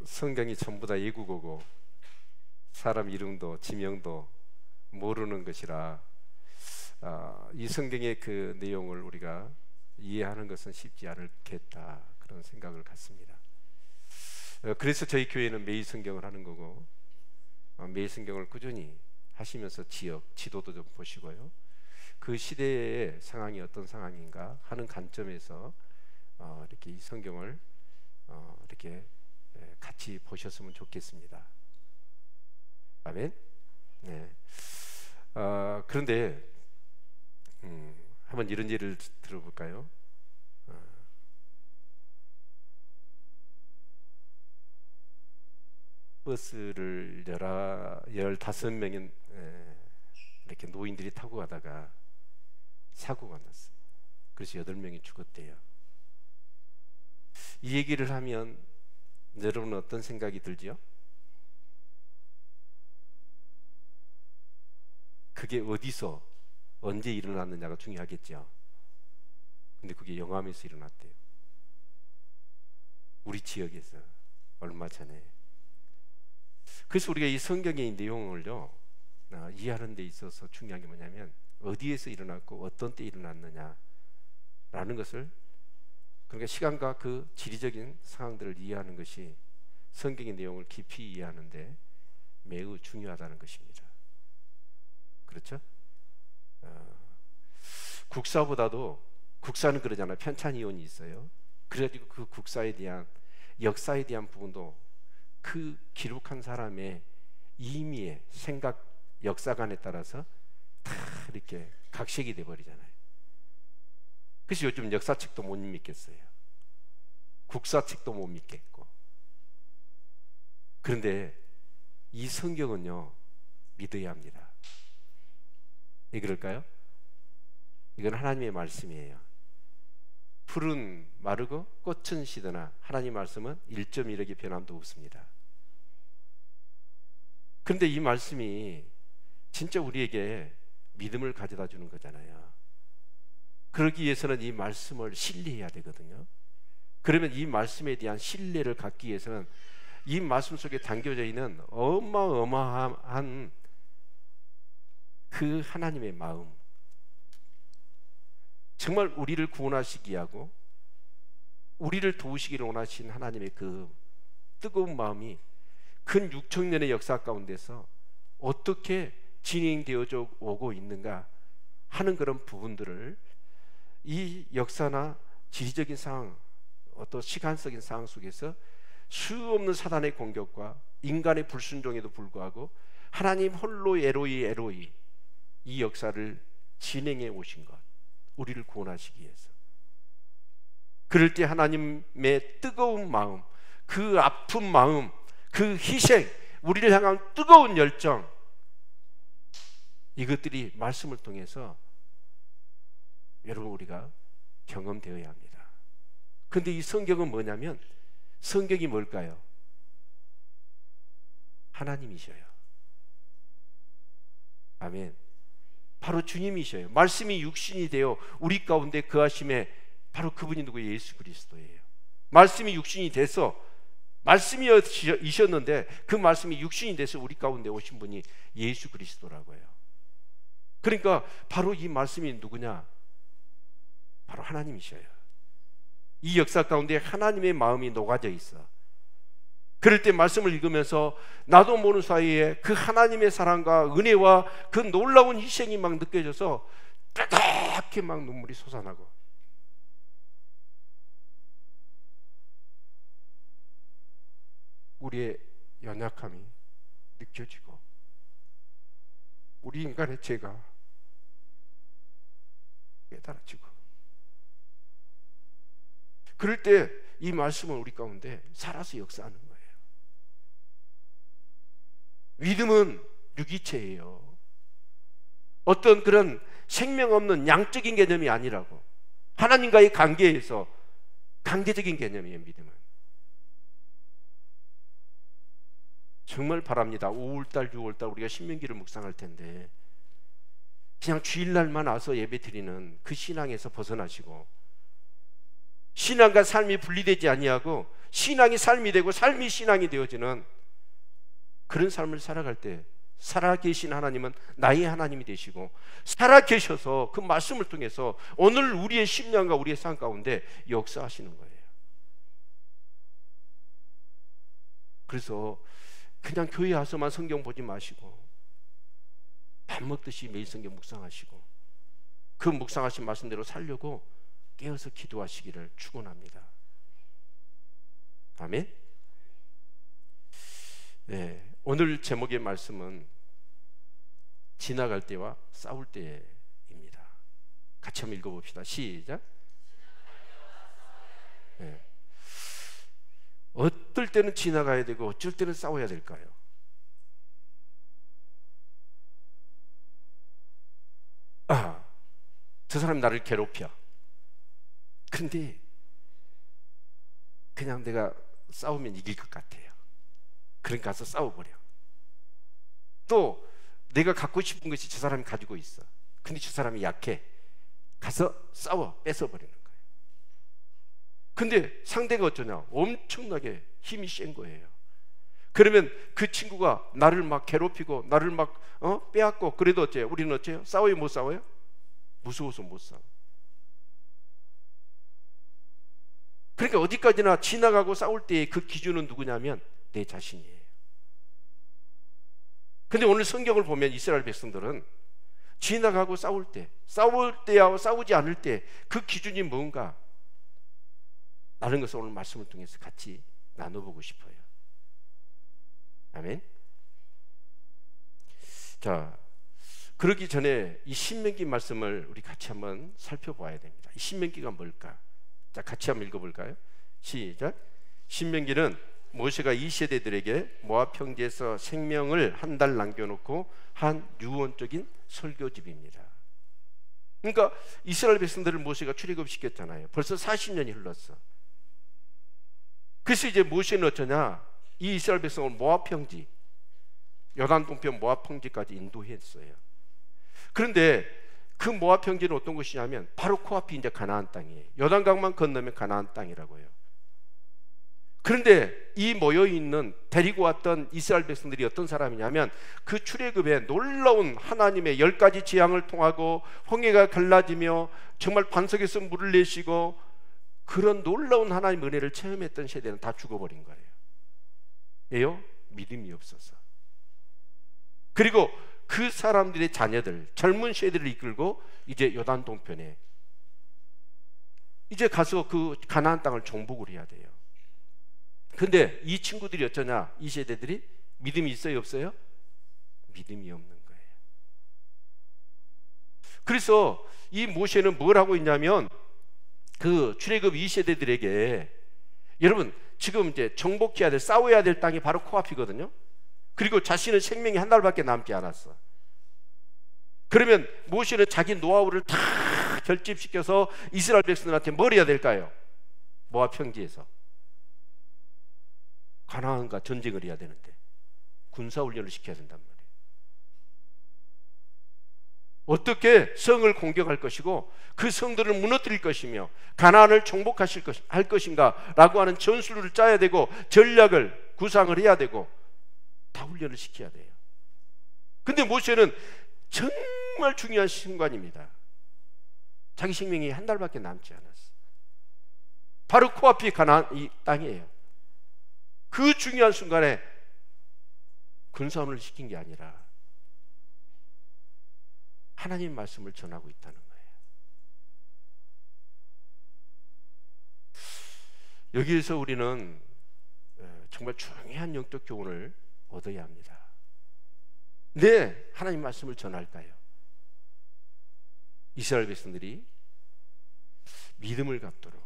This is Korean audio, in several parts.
성경이 전부 다 예국어고 사람 이름도 지명도 모르는 것이라 이 성경의 그 내용을 우리가 이해하는 것은 쉽지 않겠다, 그런 생각을 갖습니다. 그래서 저희 교회는 매일 성경을 하는 거고, 매일 성경을 꾸준히 하시면서 지도도 좀 보시고요, 그 시대의 상황이 어떤 상황인가 하는 관점에서 이렇게 이 성경을 이렇게 같이 보셨으면 좋겠습니다. 아멘. 네. 그런데 한번 이런 예를 들어볼까요? 버스를 15명인 이렇게 노인들이 타고 가다가 사고가 났어요. 그래서 8명이 죽었대요. 이 얘기를 하면 여러분은 어떤 생각이 들지요? 그게 어디서 언제 일어났느냐가 중요하겠죠. 근데 그게 영암에서 일어났대요. 우리 지역에서 얼마 전에. 그래서 우리가 이 성경의 내용을요 이해하는 데 있어서 중요한 게 뭐냐면, 어디에서 일어났고 어떤 때 일어났느냐 라는 것을, 그러니까 시간과 그 지리적인 상황들을 이해하는 것이 성경의 내용을 깊이 이해하는데 매우 중요하다는 것입니다. 그렇죠? 국사보다도, 국사는 그러잖아요, 편찬이론이 있어요. 그래가지고 그 국사에 대한, 역사에 대한 부분도 그 기록한 사람의 의미의 생각, 역사관에 따라서 다 이렇게 각색이 돼버리잖아요. 그래서 요즘 역사책도 못 믿겠어요. 국사책도 못 믿겠고. 그런데 이 성경은요 믿어야 합니다. 왜 그럴까요? 이건 하나님의 말씀이에요. 풀은 마르고 꽃은 시드나 하나님 말씀은 1.1획의 변함도 없습니다. 그런데 이 말씀이 진짜 우리에게 믿음을 가져다 주는 거잖아요. 그러기 위해서는 이 말씀을 신뢰해야 되거든요. 그러면 이 말씀에 대한 신뢰를 갖기 위해서는 이 말씀 속에 담겨져 있는 어마어마한 그 하나님의 마음, 정말 우리를 구원하시기 하고 우리를 도우시기를 원하신 하나님의 그 뜨거운 마음이 근 6,000년의 역사 가운데서 어떻게 진행되어져 오고 있는가 하는 그런 부분들을 이 역사나 지리적인 상황, 어떤 시간적인 상황 속에서 수없는 사단의 공격과 인간의 불순종에도 불구하고 하나님 홀로 에로이 이 역사를 진행해 오신 것, 우리를 구원하시기 위해서. 그럴 때 하나님의 뜨거운 마음, 그 아픈 마음, 그 희생, 우리를 향한 뜨거운 열정, 이것들이 말씀을 통해서 여러분 우리가 경험되어야 합니다. 그런데 이 성경은 뭐냐면, 성경이 뭘까요? 하나님이셔요. 아멘. 바로 주님이셔요. 말씀이 육신이 되어 우리 가운데 거하심에 바로 그분이 누구예요? 예수 그리스도예요. 말씀이 육신이 돼서, 말씀이셨는데 그 말씀이 육신이 돼서 우리 가운데 오신 분이 예수 그리스도라고요. 그러니까 바로 이 말씀이 누구냐? 바로 하나님이셔요. 이 역사 가운데 하나님의 마음이 녹아져 있어. 그럴 때 말씀을 읽으면서 나도 모르는 사이에 그 하나님의 사랑과 은혜와 그 놀라운 희생이 막 느껴져서 따뜻하게 막 눈물이 솟아나고, 우리의 연약함이 느껴지고, 우리 인간의 죄가 깨달아지고, 그럴 때 이 말씀은 우리 가운데 살아서 역사하는 거예요. 믿음은 유기체예요. 어떤 그런 생명 없는 양적인 개념이 아니라고. 하나님과의 관계에서 관계적인 개념이에요, 믿음은. 정말 바랍니다. 5월달, 6월달 우리가 신명기를 묵상할 텐데 그냥 주일날만 와서 예배 드리는 그 신앙에서 벗어나시고, 신앙과 삶이 분리되지 아니하고 신앙이 삶이 되고 삶이 신앙이 되어지는 그런 삶을 살아갈 때 살아계신 하나님은 나의 하나님이 되시고 살아계셔서 그 말씀을 통해서 오늘 우리의 심령과 우리의 삶 가운데 역사하시는 거예요. 그래서 그냥 교회 와서만 성경 보지 마시고 밥 먹듯이 매일 성경 묵상하시고 그 묵상하신 말씀대로 살려고 깨어서 기도하시기를 축원합니다. 아멘. 네, 오늘 제목의 말씀은 지나갈 때와 싸울 때입니다. 같이 한번 읽어봅시다. 시작. 네. 어떨 때는 지나가야 되고 어쩔 때는 싸워야 될까요? 저 사람이 나를 괴롭혀. 근데 그냥 내가 싸우면 이길 것 같아요. 그러니까 가서 싸워버려. 또 내가 갖고 싶은 것이 저 사람이 가지고 있어. 근데 저 사람이 약해. 가서 싸워 뺏어버리는 거예요. 근데 상대가 어쩌냐? 엄청나게 힘이 센 거예요. 그러면 그 친구가 나를 막 괴롭히고 나를 막 빼앗고 그래도 어째요? 우리는 어째요? 싸워요 못 싸워요? 무서워서 못 싸워. 그러니까 어디까지나 지나가고 싸울 때의 그 기준은 누구냐면 내 자신이에요. 근데 오늘 성경을 보면 이스라엘 백성들은 지나가고 싸울 때와 싸우지 않을 때 그 기준이 뭔가 라는 것을 오늘 말씀을 통해서 같이 나눠보고 싶어요. 아멘. 자, 그러기 전에 이 신명기 말씀을 우리 같이 한번 살펴봐야 됩니다. 이 신명기가 뭘까? 자, 같이 한번 읽어볼까요? 시작. 신명기는 모세가 이 세대들에게 모압 평지에서 생명을 한 달 남겨놓고 한 유언적인 설교집입니다. 그러니까 이스라엘 백성들을 모세가 출애굽시켰잖아요. 벌써 40년이 흘렀어. 그래서 이제 모세는 어쩌냐? 이 이스라엘 백성을 모압 평지, 요단 동편 모압 평지까지 인도했어요. 그런데 그 모압 평지는 어떤 곳이냐면 바로 코앞이 이제 가나안 땅이에요. 요단강만 건너면 가나안 땅이라고요. 그런데 이 모여있는 데리고 왔던 이스라엘 백성들이 어떤 사람이냐면 그 출애굽에 놀라운 하나님의 10가지 재앙을 통하고 홍해가 갈라지며 정말 반석에서 물을 내시고 그런 놀라운 하나님의 은혜를 체험했던 세대는 다 죽어버린 거예요. 왜요? 믿음이 없어서. 그리고 그 사람들의 자녀들, 젊은 세대를 이끌고 이제 요단 동편에 이제 가서 그 가나안 땅을 정복을 해야 돼요. 근데 이 친구들이 어쩌냐? 이 세대들이 믿음이 있어요, 없어요? 믿음이 없는 거예요. 그래서 이 모세는 뭘 하고 있냐면 그 출애굽 이 세대들에게 여러분 지금 이제 정복해야 될, 싸워야 될 땅이 바로 코앞이거든요. 그리고 자신의 생명이 한 달밖에 남지 않았어. 그러면 모세는 자기 노하우를 다 결집시켜서 이스라엘 백성들한테 뭘 해야 될까요? 모압 평지에서 가나안과 전쟁을 해야 되는데 군사훈련을 시켜야 된단 말이에요. 어떻게 성을 공격할 것이고 그 성들을 무너뜨릴 것이며 가나안을 정복할 것인가 라고 하는 전술을 짜야 되고 전략을 구상을 해야 되고 다 훈련을 시켜야 돼요. 근데 모세는 정말 중요한 순간입니다. 자기 생명이 한 달밖에 남지 않았어. 바로 코앞이 가나안 이 땅이에요. 그 중요한 순간에 군사훈련을 시킨 게 아니라 하나님 말씀을 전하고 있다는 거예요. 여기에서 우리는 정말 중요한 영적 교훈을 얻어야 합니다. 네, 하나님 말씀을 전할까요? 이스라엘 백성들이 믿음을 갖도록,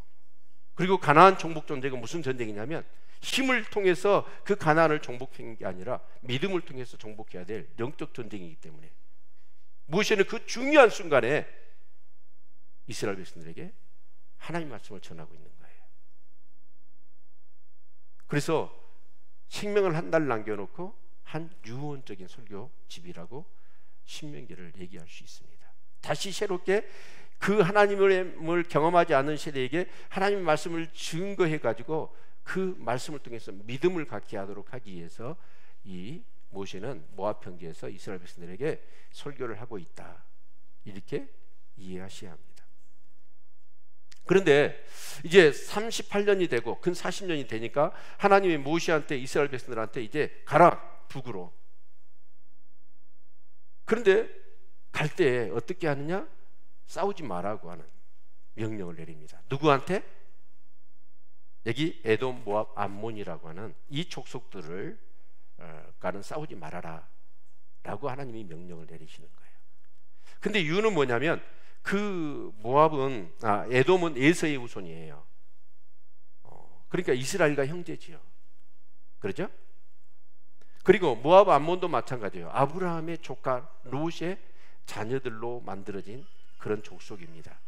그리고 가나안 정복 전쟁은 무슨 전쟁이냐면 힘을 통해서 그 가나안을 정복한 게 아니라 믿음을 통해서 정복해야 될 영적 전쟁이기 때문에 모세는 그 중요한 순간에 이스라엘 백성들에게 하나님 말씀을 전하고 있는 거예요. 그래서 생명을 한 달 남겨놓고 한 유언적인 설교집이라고 신명기를 얘기할 수 있습니다. 다시 새롭게 그 하나님을 경험하지 않은 세대에게 하나님의 말씀을 증거해가지고 그 말씀을 통해서 믿음을 갖게 하도록 하기 위해서 이 모세는 모압 평지에서 이스라엘 백성들에게 설교를 하고 있다, 이렇게 이해하셔야 합니다. 그런데 이제 38년이 되고 근 40년이 되니까 하나님이 모세한테, 이스라엘 백성들한테 이제 가라 북으로. 그런데 갈 때 어떻게 하느냐? 싸우지 말라고 하는 명령을 내립니다. 누구한테? 여기 에돔, 모압, 암몬이라고 하는 이 족속들을 가는 싸우지 말아라 라고 하나님이 명령을 내리시는 거예요. 근데 이유는 뭐냐면 그 모압은 에돔은 에서의 후손이에요. 그러니까 이스라엘과 형제지요. 그렇죠? 그리고 모압, 암몬도 마찬가지예요. 아브라함의 조카 롯의 자녀들로 만들어진 그런 족속입니다.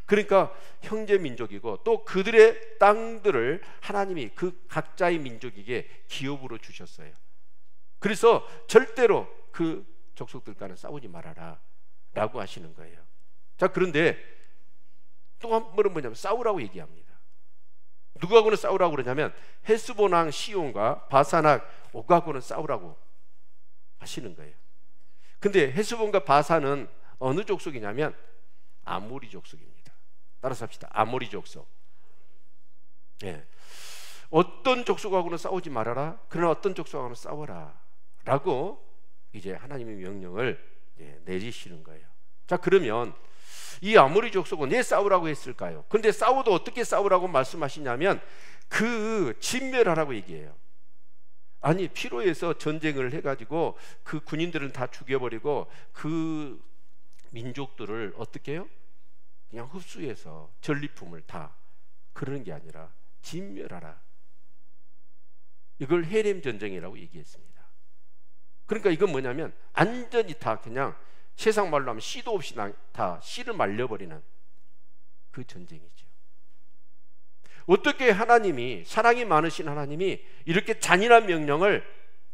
그러니까 형제 민족이고 또 그들의 땅들을 하나님이 그 각자의 민족에게 기업으로 주셨어요. 그래서 절대로 그 족속들과는 싸우지 말아라 라고 하시는 거예요. 자, 그런데 또 한 번은 뭐냐면 싸우라고 얘기합니다. 누구하고는 싸우라고 그러냐면 헤스본 왕 시온과 바산악 옥하고는 싸우라고 하시는 거예요. 근데 헤스본과 바산은 어느 족속이냐면 아모리 족속입니다. 따라서 합시다. 아모리 족속. 예. 어떤 족속하고는 싸우지 말아라, 그러나 어떤 족속하고는 싸워라 라고 이제 하나님의 명령을 내리시는 거예요. 자, 그러면 이 아모리 족속은 왜 싸우라고 했을까요? 근데 싸워도 어떻게 싸우라고 말씀하시냐면 그 진멸하라고 얘기해요. 아니, 필요해서 전쟁을 해가지고 그 군인들을 다 죽여버리고 그 민족들을 어떻게 해요? 그냥 흡수해서 전리품을 다, 그러는 게 아니라 진멸하라. 이걸 헤렘 전쟁이라고 얘기했습니다. 그러니까 이건 뭐냐면 완전히 다 그냥 세상 말로 하면 씨도 없이 다 씨를 말려버리는 그 전쟁이죠. 어떻게 하나님이, 사랑이 많으신 하나님이 이렇게 잔인한 명령을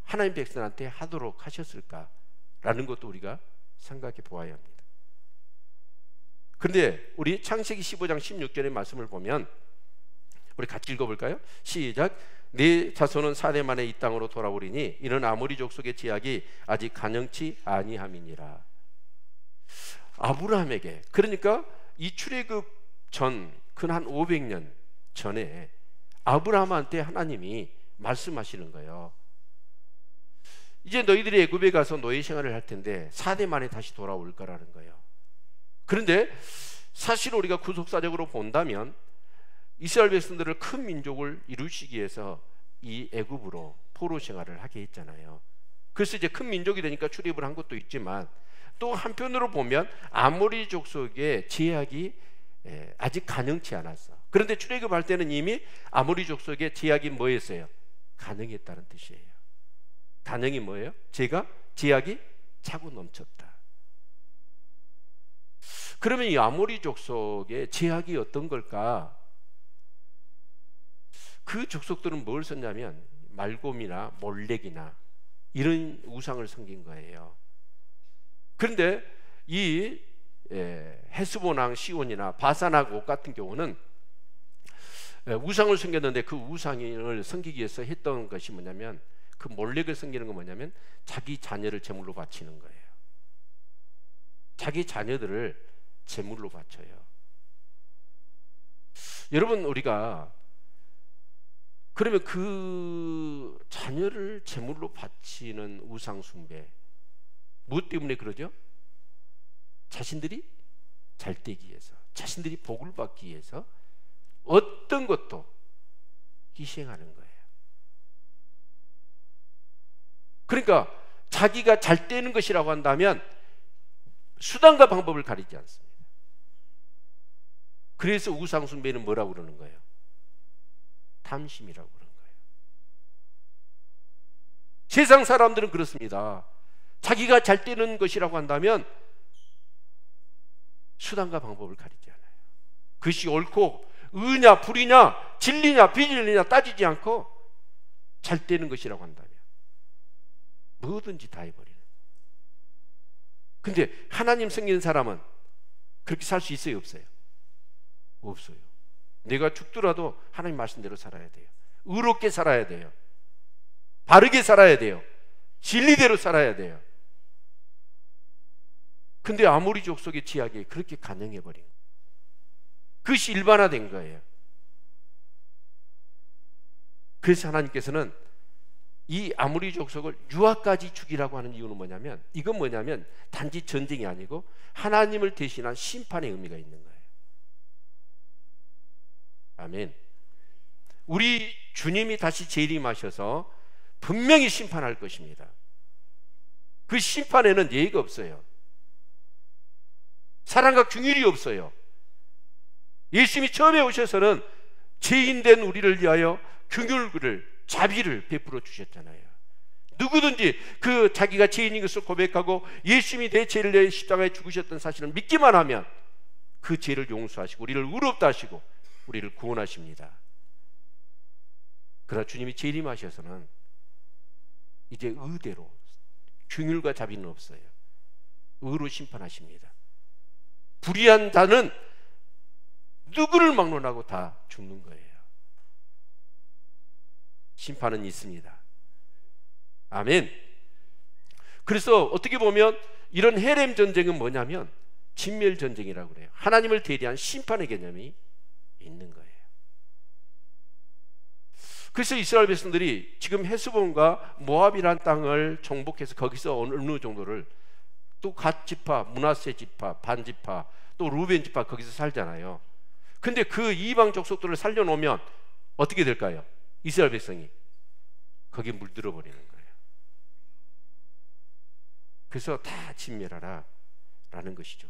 하나님 백성한테 하도록 하셨을까라는 것도 우리가 생각해 보아야 합니다. 그런데 우리 창세기 15장 16절의 말씀을 보면 우리 같이 읽어볼까요? 시작. 네 자손은 4대 만에 이 땅으로 돌아오리니 이는 아모리 족속의 제약이 아직 간영치 아니함이니라. 아브라함에게, 그러니까 이 출애굽 전 근 한 500년 전에 아브라함한테 하나님이 말씀하시는 거예요. 이제 너희들이 애굽에 가서 노예 생활을 할 텐데 4대 만에 다시 돌아올 거라는 거예요. 그런데 사실 우리가 구속사적으로 본다면 이스라엘 백성들을 큰 민족을 이루시기 위해서 이 애굽으로 포로 생활을 하게 했잖아요. 그래서 이제 큰 민족이 되니까 출입을 한 것도 있지만 또 한편으로 보면 아모리 족속의 제약이 아직 가능치 않았어. 그런데 출애굽할 때는 이미 아모리 족속의 제약이 뭐였어요? 가능했다는 뜻이에요. 가능이 뭐예요? 제약이 차고 넘쳤다. 그러면 이 아모리 족속의 제약이 어떤 걸까? 그 족속들은 뭘 썼냐면 말곰이나 몰렉이나 이런 우상을 섬긴 거예요. 그런데 이 헤스본 왕 시온이나 바산악 옥 같은 경우는 우상을 섬겼는데 그 우상을 섬기기 위해서 했던 것이 뭐냐면, 그 몰렉을 섬기는 건 뭐냐면 자기 자녀를 제물로 바치는 거예요. 자기 자녀들을 제물로 바쳐요. 여러분, 우리가 그러면 그 자녀를 제물로 바치는 우상 숭배, 무엇 때문에 그러죠? 자신들이 잘 되기 위해서, 자신들이 복을 받기 위해서 어떤 것도 희생하는 거예요. 그러니까 자기가 잘 되는 것이라고 한다면 수단과 방법을 가리지 않습니다. 그래서 우상 숭배는 뭐라고 그러는 거예요? 탐심이라고 그러는 거예요. 세상 사람들은 그렇습니다. 자기가 잘 되는 것이라고 한다면 수단과 방법을 가리지 않아요. 그것이 옳고 의냐 불이냐 진리냐 비진리냐 따지지 않고 잘 되는 것이라고 한다면 뭐든지 다 해버리는. 근데 하나님 섬기는 사람은 그렇게 살 수 있어요, 없어요? 없어요. 내가 죽더라도 하나님 말씀대로 살아야 돼요. 의롭게 살아야 돼요. 바르게 살아야 돼요. 진리대로 살아야 돼요. 근데 아모리 족속의 지약에 그렇게 간영해버린 거예요. 그것이 일반화된 거예요. 그래서 하나님께서는 이 아모리 족속을 유아까지 죽이라고 하는 이유는 뭐냐면, 이건 뭐냐면 단지 전쟁이 아니고 하나님을 대신한 심판의 의미가 있는 거예요. 아멘. 우리 주님이 다시 재림하셔서 분명히 심판할 것입니다. 그 심판에는 예의가 없어요. 사랑과 긍휼이 없어요. 예수님이 처음에 오셔서는 죄인된 우리를 위하여 긍휼을, 자비를 베풀어 주셨잖아요. 누구든지 그 자기가 죄인인 것을 고백하고 예수님이 내 죄를 위해 십자가에 죽으셨던 사실을 믿기만 하면 그 죄를 용서하시고 우리를 의롭다 하시고 우리를 구원하십니다. 그러나 주님이 재림하셔서는 이제 의대로, 긍휼과 자비는 없어요. 의로 심판하십니다. 불의한 자는 누구를 막론하고 다 죽는 거예요. 심판은 있습니다. 아멘. 그래서 어떻게 보면 이런 헤렘 전쟁은 뭐냐면 진멸 전쟁이라고 그래요. 하나님을 대리한 심판의 개념이 있는 거예요. 그래서 이스라엘 백성들이 지금 헤스본과 모압이라는 땅을 정복해서 거기서 어느 정도를, 또 갓 지파, 므낫세 지파, 반 지파, 또 루벤 지파 거기서 살잖아요. 근데 그 이방 족속들을 살려놓으면 어떻게 될까요? 이스라엘 백성이 거기에 물들어 버리는 거예요. 그래서 다 진멸하라 라는 것이죠.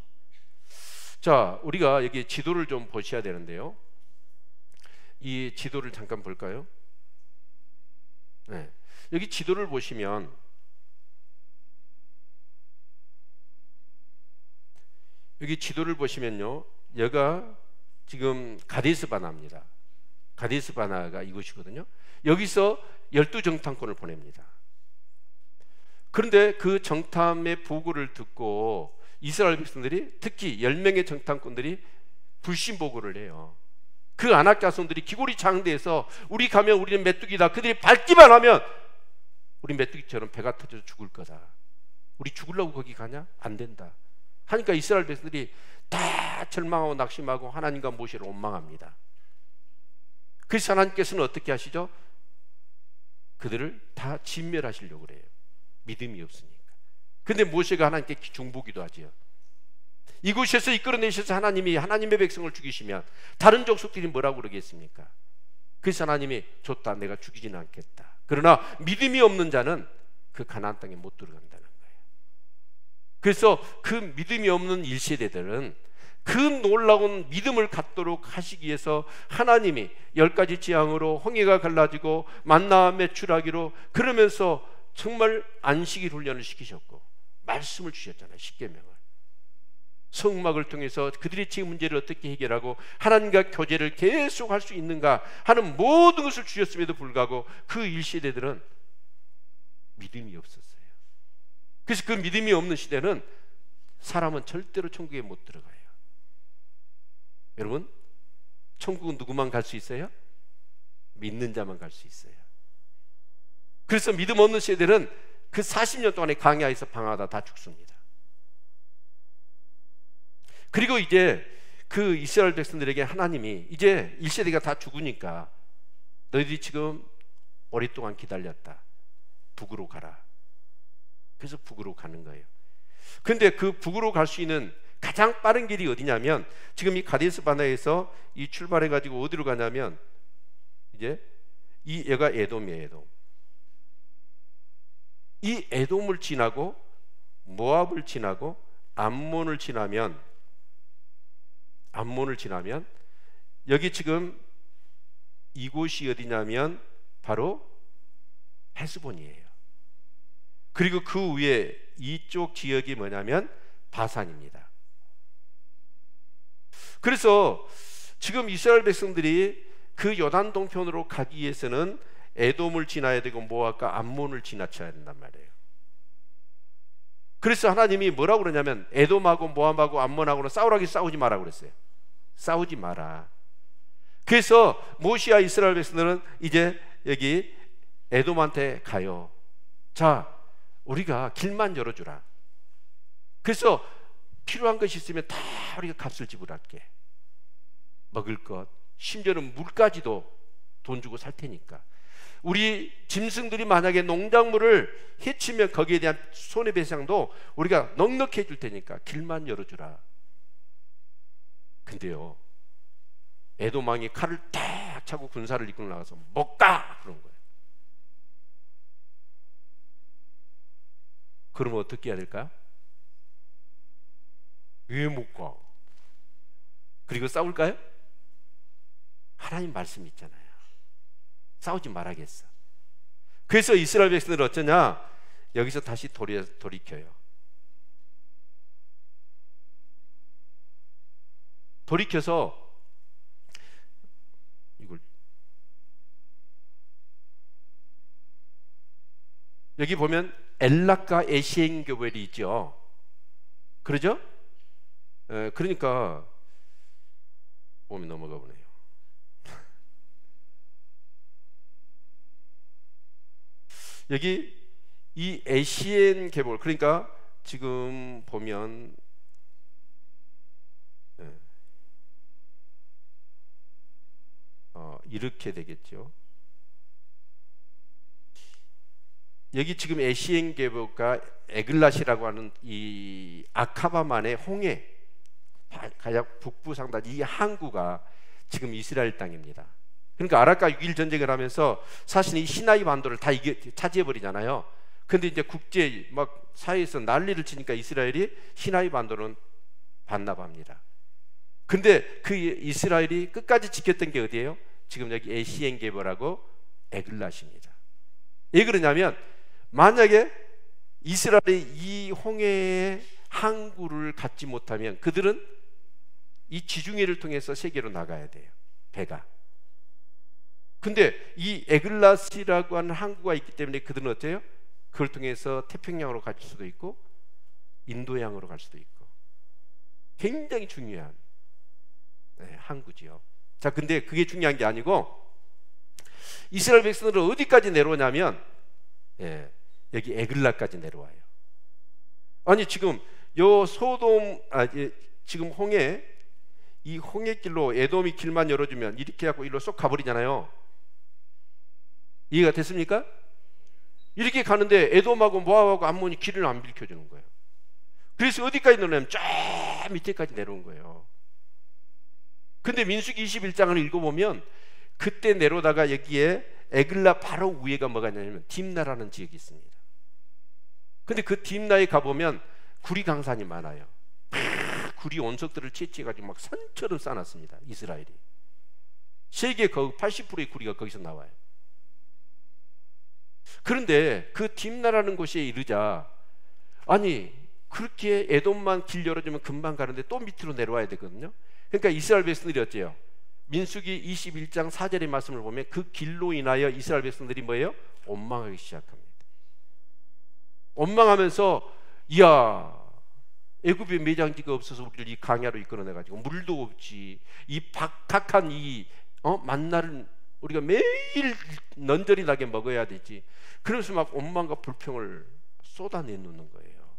자, 우리가 여기 지도를 좀 보셔야 되는데요. 이 지도를 잠깐 볼까요? 네. 여기 지도를 보시면 여기 지도를 보시면요, 여기가 지금 가데스 바나입니다. 가데스 바나가 이곳이거든요. 여기서 12정탐꾼을 보냅니다. 그런데 그 정탐의 보고를 듣고 이스라엘 백성들이, 특히 10명의 정탐꾼들이 불신 보고를 해요. 그 아낙 자손들이 기골이 장대해서 우리 가면 우리는 메뚜기다, 그들이 밟기만 하면 우리 메뚜기처럼 배가 터져서 죽을 거다, 우리 죽으려고 거기 가냐? 안 된다 하니까 이스라엘 백성들이 다 절망하고 낙심하고 하나님과 모세를 원망합니다. 그래서 하나님께서는 어떻게 하시죠? 그들을 다 진멸하시려고 그래요. 믿음이 없으니까. 근데 모세가 하나님께 중보기도 하지요. 이곳에서 이끌어내셔서 하나님이 하나님의 백성을 죽이시면 다른 족속들이 뭐라고 그러겠습니까? 그래서 하나님이 좋다, 내가 죽이지는 않겠다. 그러나 믿음이 없는 자는 그 가나안 땅에 못 들어간다는 거예요. 그래서 그 믿음이 없는 1세대들은 그 놀라운 믿음을 갖도록 하시기 위해서 하나님이 10가지 재앙으로 홍해가 갈라지고 만나 매출하기로, 그러면서 정말 안식일 훈련을 시키셨고 말씀을 주셨잖아요. 십계명을. 성막을 통해서 그들의 지금 문제를 어떻게 해결하고 하나님과 교제를 계속 할 수 있는가 하는 모든 것을 주셨음에도 불구하고 그 1세대들은 믿음이 없었어요. 그래서 그 믿음이 없는 시대는 사람은 절대로 천국에 못 들어가요. 여러분, 천국은 누구만 갈 수 있어요? 믿는 자만 갈 수 있어요. 그래서 믿음 없는 세대는 그 40년 동안에 광야에서 방황하다 다 죽습니다. 그리고 이제 그 이스라엘 백성들에게 하나님이 이제 1세대가 다 죽으니까 너희들이 지금 오랫동안 기다렸다, 북으로 가라. 그래서 북으로 가는 거예요. 근데 그 북으로 갈 수 있는 가장 빠른 길이 어디냐면, 지금 이 가데스 바나에서 이 출발해 가지고 어디로 가냐면, 이제 얘가 에돔이에요. 에돔. 이 에돔을 지나고 모압을 지나고 암몬을 지나면 여기 지금 이곳이 어디냐면 바로 헤스본이에요. 그리고 그 위에 이쪽 지역이 뭐냐면 바산입니다. 그래서 지금 이스라엘 백성들이 그 요단 동편으로 가기 위해서는 에돔을 지나야 되고 모압과 암몬을 지나쳐야 된단 말이에요. 그래서 하나님이 뭐라고 그러냐면 에돔하고 모압하고 암몬하고는 싸우지 마라 그랬어요. 싸우지 마라. 그래서 모시아 이스라엘 백성들은 이제 여기 에돔한테 가요. 자, 우리가 길만 열어주라. 그래서 필요한 것이 있으면 다 우리가 값을 지불할게. 먹을 것, 심지어는 물까지도 돈 주고 살 테니까. 우리 짐승들이 만약에 농작물을 해치면 거기에 대한 손해배상도 우리가 넉넉히 해줄 테니까 길만 열어주라. 근데요, 에돔 왕이 칼을 딱 차고 군사를 이끌고 나가서 못 가! 그런 거예요. 그러면 어떻게 해야 될까요? 왜 못 가? 그리고 싸울까요? 하나님 말씀이 있잖아요. 싸우지 말아야겠어. 그래서 이스라엘 백성들은 어쩌냐? 여기서 다시 돌이켜요. 돌이켜서 이걸 여기 보면 엘락과 에시엔 교벨이 있죠. 그러죠? 그러니까 몸이 넘어가 보네요. 여기 이 에시엔 계볼, 그러니까 지금 보면 이렇게 되겠죠. 여기 지금 에시엔 계볼과 에글랏이라고 하는 이 아카바만의 홍해 가장 북부 상단 이 항구가 지금 이스라엘 땅입니다. 그러니까 아랍과 6.1 전쟁을 하면서 사실 이 시나이 반도를 다 차지해 버리잖아요. 근데 이제 국제 막 사회에서 난리를 치니까 이스라엘이 시나이 반도는 반납합니다. 근데 그 이스라엘이 끝까지 지켰던 게 어디예요? 지금 여기 에시엔 게벌하고 에글랏입니다. 왜 그러냐면 만약에 이스라엘이 이 홍해의 항구를 갖지 못하면 그들은 이 지중해를 통해서 세계로 나가야 돼요. 배가. 근데 이 에글랏이라고 하는 항구가 있기 때문에 그들은 어때요? 그걸 통해서 태평양으로 갈 수도 있고 인도양으로 갈 수도 있고 굉장히 중요한 항구지요. 자, 근데 그게 중요한 게 아니고 이스라엘 백성들은 어디까지 내려오냐면 여기 에글랏까지 내려와요. 아니 지금 요 소돔 지금 홍해 이 홍해길로 에돔이 길만 열어주면 이렇게 하고 일로 쏙 가버리잖아요. 이해가 됐습니까? 이렇게 가는데 에돔하고 모압하고 암몬이 길을 안 비켜주는 거예요. 그래서 어디까지 내려오냐면 쫙 밑에까지 내려온 거예요. 근데 민수기 21장을 읽어보면 그때 내려오다가 여기에 에글랏 바로 위에가 뭐가 있냐면 딥나라는 지역이 있습니다. 근데 그 딥나에 가보면 구리 강산이 많아요. 구리 온석들을 채취해가지고 막 산처럼 쌓아놨습니다. 이스라엘이. 세계 거의 80%의 구리가 거기서 나와요. 그런데 그 딥나라는 곳에 이르자 아니 그렇게 에돔만 길 열어주면 금방 가는데 또 밑으로 내려와야 되거든요. 그러니까 이스라엘 백성들이 어째요? 민수기 21장 4절의 말씀을 보면 그 길로 인하여 이스라엘 백성들이 뭐예요? 원망하기 시작합니다. 원망하면서 이야 애굽에 매장지가 없어서 우리를 이 강야로 이끌어내가지고 물도 없지 이 박학한 이 만나를 우리가 매일 넌저리 나게 먹어야 되지. 그러면서 막 원망과 불평을 쏟아내놓는 거예요.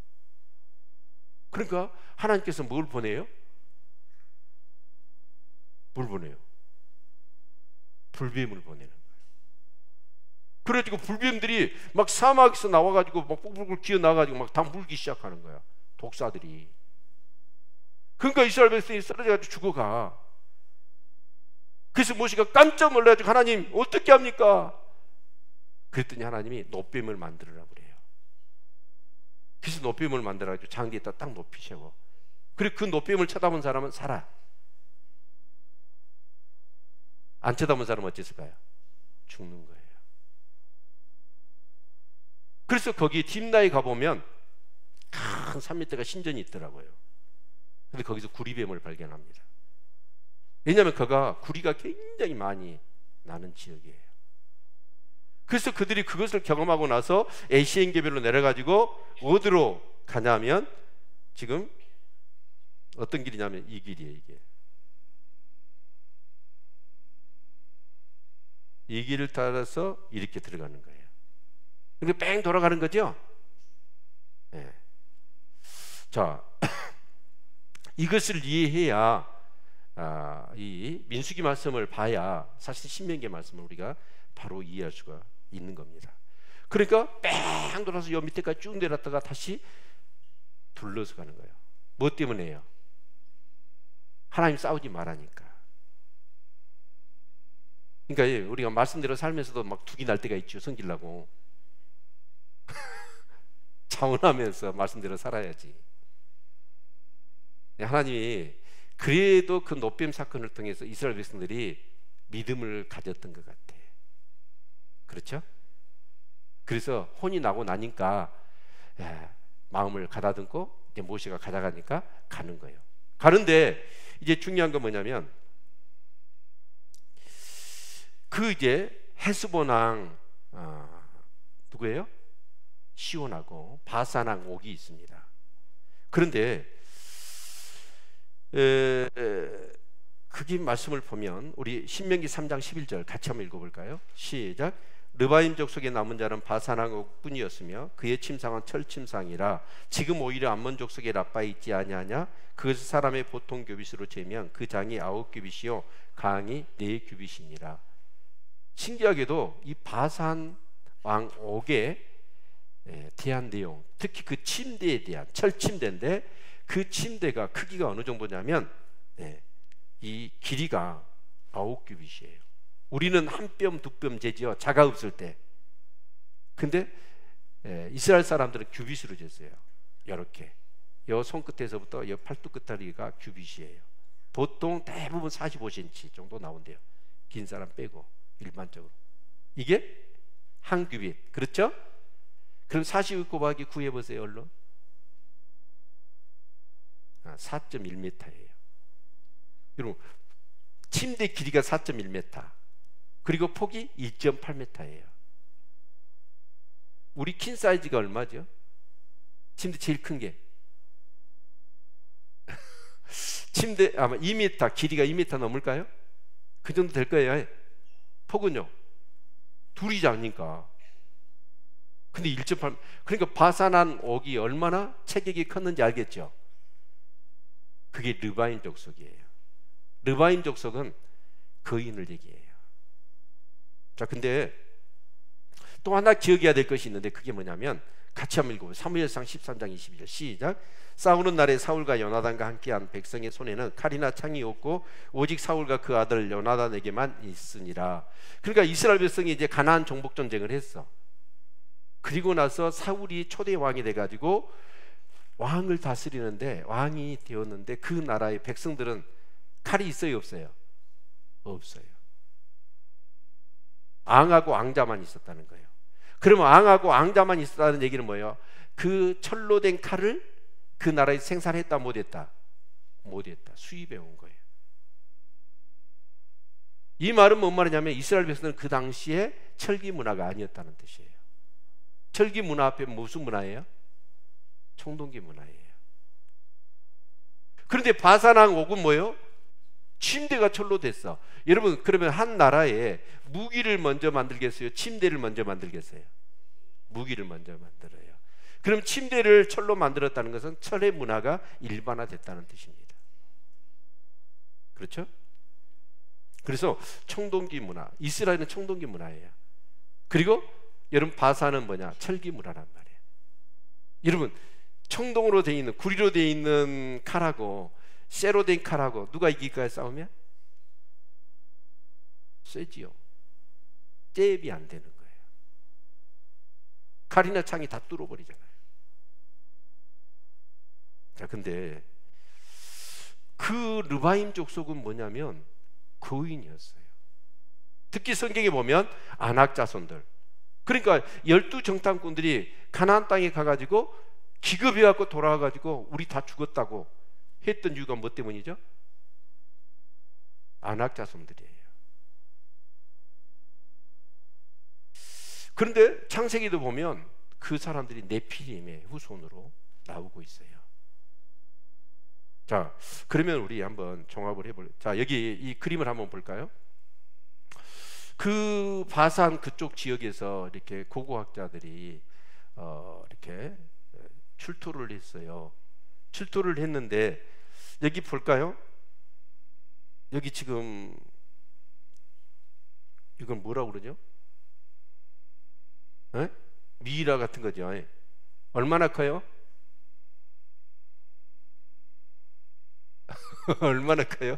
그러니까 하나님께서 뭘 보내요? 뭘 보내요? 불뱀을 보내는 거예요. 그래가지고 불뱀들이 막 사막에서 나와가지고 막 뿔뿔 기어 나와가지고 막 다 물기 시작하는 거야. 독사들이. 그러니까 이스라엘 백성이 쓰러져가지고 죽어가. 그래서 모세가 깜짝 놀라가지고 하나님 어떻게 합니까? 그랬더니 하나님이 노뱀을 만들으라 그래요. 그래서 노뱀을 만들어가지고 장대에다 딱 높이 세워. 그리고 그 노뱀을 쳐다본 사람은 살아. 안 쳐다본 사람은 어땠을까요? 죽는 거예요. 그래서 거기 딥나에 가보면 큰 산 밑에가 신전이 있더라고요. 근데 거기서 구리뱀을 발견합니다. 왜냐하면 그가 구리가 굉장히 많이 나는 지역이에요. 그래서 그들이 그것을 경험하고 나서 에시엔 계별로 내려가지고 어디로 가냐면 지금 어떤 길이냐면 이 길이에요. 이게 이 길을 따라서 이렇게 들어가는 거예요. 근데 뺑 돌아가는 거죠. 네. 자, 이것을 이해해야 이 민수기 말씀을 봐야 사실 신명기 말씀을 우리가 바로 이해할 수가 있는 겁니다. 그러니까 뺑 돌아서 요 밑에까지 쭉 내렸다가 다시 둘러서 가는 거예요. 뭐 때문에요? 하나님 싸우지 말라니까. 그러니까 우리가 말씀대로 살면서도 막 둑이 날 때가 있죠. 섬기려고 자원하면서 말씀대로 살아야지. 하나님이 그래도 그 노뱀 사건을 통해서 이스라엘 백성들이 믿음을 가졌던 것 같아. 그렇죠? 그래서 혼이 나고 나니까 마음을 가다듬고 이제 모세가 가져가니까 가는 거예요. 가는데 이제 중요한 건 뭐냐면 그 이제 헤스본 왕 누구예요? 시온하고 바산 왕 옥이 있습니다. 그런데 그게 말씀을 보면 우리 신명기 3장 11절 같이 한번 읽어볼까요? 시작. 르바임 족속의 남은 자는 바산 왕 옥뿐이었으며 그의 침상은 철 침상이라 지금 오히려 암몬 족속의 라빠에 있지 아니하냐. 그것을 사람의 보통 규빗으로 재면 그 장이 9규빗이요 강이 4규빗이니라. 신기하게도 이 바산 왕 옥에 대한 내용, 특히 그 침대에 대한 철 침대인데 그 침대가 크기가 어느 정도냐면 이 길이가 9규빗이에요. 우리는 한 뼘 두 뼘 재지요, 자가 없을 때. 근데 이스라엘 사람들은 규빗으로 쟀어요. 이렇게 요 손끝에서부터 요 팔뚝 끝다리가 규빗이에요. 보통 대부분 45cm 정도 나온대요. 긴 사람 빼고 일반적으로. 이게 한 규빗. 그렇죠? 그럼 42 곱하기 9 해보세요. 얼른 4.1m예요. 여러분 침대 길이가 4.1m 그리고 폭이 2.8m예요. 우리 퀸 사이즈가 얼마죠? 침대 제일 큰 게 침대 아마 2m, 길이가 2m 넘을까요? 그 정도 될 거예요. 폭은요? 둘이 작으니까. 근데 1.8, 그러니까 바산한 옥이 얼마나 체격이 컸는지 알겠죠? 그게 르바임 족속이에요. 르바임 족속은 거인을 얘기해요. 자, 근데 또 하나 기억해야 될 것이 있는데 그게 뭐냐면 같이 한번 읽어보세요. 사무엘상 13장 22절 시작. 싸우는 날에 사울과 요나단과 함께한 백성의 손에는 칼이나 창이 없고 오직 사울과 그 아들 요나단에게만 있으니라. 그러니까 이스라엘 백성이 이제 가나안 정복 전쟁을 했어. 그리고 나서 사울이 초대 왕이 돼가지고 왕을 다스리는데 왕이 되었는데 그 나라의 백성들은 칼이 있어요, 없어요? 없어요. 왕하고 왕자만 있었다는 거예요. 그러면 왕하고 왕자만 있었다는 얘기는 뭐예요? 그 철로 된 칼을 그 나라에 생산했다 못했다? 못했다. 수입해 온 거예요. 이 말은 뭔 말이냐면 이스라엘 백성은 그 당시에 철기 문화가 아니었다는 뜻이에요. 철기 문화 앞에 무슨 문화예요? 청동기 문화예요. 그런데 바산왕 옥은 뭐예요? 침대가 철로 됐어. 여러분 그러면 한 나라에 무기를 먼저 만들겠어요? 침대를 먼저 만들겠어요? 무기를 먼저 만들어요. 그럼 침대를 철로 만들었다는 것은 철의 문화가 일반화됐다는 뜻입니다. 그렇죠? 그래서 청동기 문화, 이스라엘은 청동기 문화예요. 그리고 여러분 바산은 뭐냐? 철기 문화란 말이에요. 여러분 청동으로 되어 있는, 구리로 되어 있는 칼하고 쇠로 된 칼하고 누가 이길까요? 싸우면? 쇠지요. 잽이 안 되는 거예요. 칼이나 창이 다 뚫어버리잖아요. 자, 근데 그 르바임 족속은 뭐냐면 거인이었어요. 특히 성경에 보면 아낙 자손들, 그러니까 12정탐꾼들이 가나안 땅에 가가지고 기겁해갖고 돌아와가지고 우리 다 죽었다고 했던 이유가 뭐 때문이죠? 아낙 자손들이에요. 그런데 창세기도 보면 그 사람들이 네피림의 후손으로 나오고 있어요. 자, 그러면 우리 한번 종합을 해볼까요? 자, 여기 이 그림을 한번 볼까요? 그 바산 그쪽 지역에서 이렇게 고고학자들이 이렇게 출토를 했어요. 출토를 했는데 여기 볼까요? 여기 지금 이건 뭐라고 그러죠? 에? 미이라 같은 거죠. 얼마나 커요? 얼마나 커요?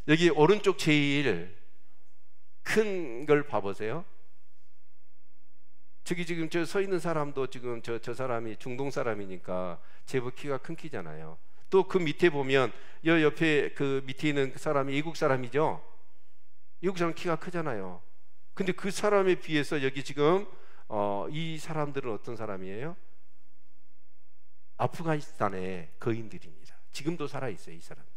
여기 오른쪽 제일 큰 걸 봐보세요. 저기 지금 저 서 있는 사람도 지금 저 사람이 중동 사람이니까 제법 키가 큰 키잖아요. 또 그 밑에 보면 여 옆에 그 밑에 있는 사람이 외국 사람이죠. 외국 사람 키가 크잖아요. 근데 그 사람에 비해서 여기 지금 이 사람들은 어떤 사람이에요? 아프가니스탄의 거인들입니다. 지금도 살아있어요, 이 사람들.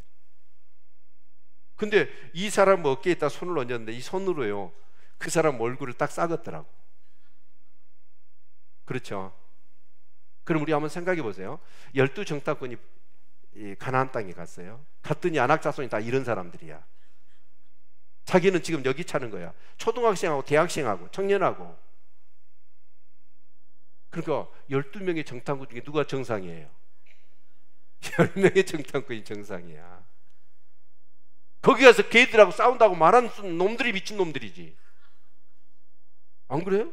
근데 이 사람 어깨에다 손을 얹었는데 이 손으로요 그 사람 얼굴을 딱 싸겠더라고. 그렇죠? 그럼 우리 한번 생각해 보세요. 12정탐꾼이 가나안 땅에 갔어요. 갔더니 안악자손이 다 이런 사람들이야. 자기는 지금 여기 차는 거야. 초등학생하고 대학생하고 청년하고. 그러니까 12명의 정탐꾼 중에 누가 정상이에요? 10명의 정탐꾼이 정상이야. 거기 가서 걔들하고 싸운다고 말하는 놈들이 미친 놈들이지. 안 그래요?